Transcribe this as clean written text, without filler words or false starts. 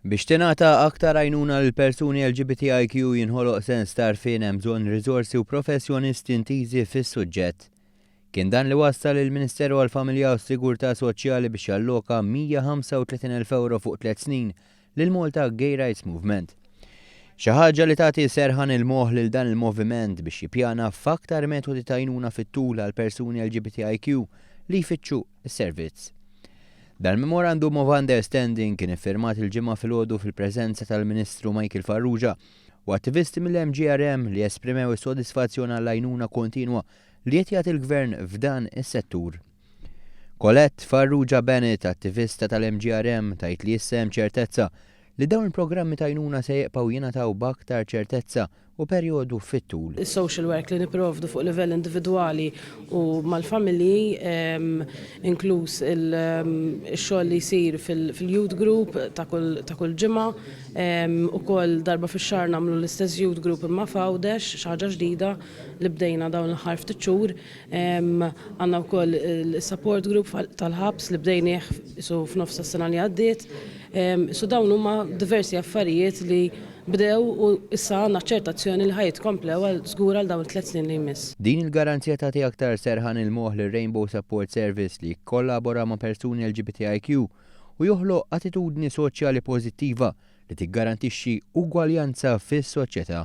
Biex tingħata aktar għajnuna l-persuni LGBTIQ jinħoloq sens tarfien hemm bżonn riżorsi u professjonisti intiżi fis-suġġett. Kien dan li wassal il-Ministeru għall-Familja u s-Sigurtà Soċjali biex jalloka €135,000 fuq 3 snin lil Malta Gay Rights Movement. Xi ħaġa li tagħti serħan il-moħħ lil dan il-moviment biex jippjana f'aktar metodi ta' għajnuna fit-tul għal persuni LGBTIQ li jfittxu s-servizz. Dal-Memorandum of Understanding kien iffirmat il-ġimgħa filgħodu fil-preżenza tal-Ministru Michael Farrugia u attivisti mill-MGRM li esprimew is-sodisfazzjon għall-għajnuna kontinwa li qed jagħti l-Gvern f'dan is-settur. Colette Farrugia Bennett, attivista tal-MGRM, tajt li issa hemm ċertezza li dawn il-programmi ta' għajnuna se jibqgħu jingħataw b'aktar ċertezza u perjodu fit-tul. Is-social work li nipprovdu fuq livell individwali u mal-familji inkluż il-xogħol li jsir fil-youth group ta' kull ġimgħa, ukoll darba fix-xahar nagħmlu l-istess youth group imma f'Għawdex xi ħaġa ġdida li bdejna dawn l-aħħar ftit xhur. Għandna wkoll il-support group tal-ħabs li bdejnieh f'nofs is-sena li għaddiet. So dawn huma diversi affarijiet li bdew u issa għandna ċertazzjoni li ħajt komplew għal żgur għal dawn it-3 snin li jmiss. Din il-garanzija tagħti aktar serħan il-moħħ lir-Rainbow Support Service li jkollabora ma' persuni LGBTIQ u joħloq attitudni soċjali pożittiva li tiggarantixxi ugwaljanza fis-soċjetà.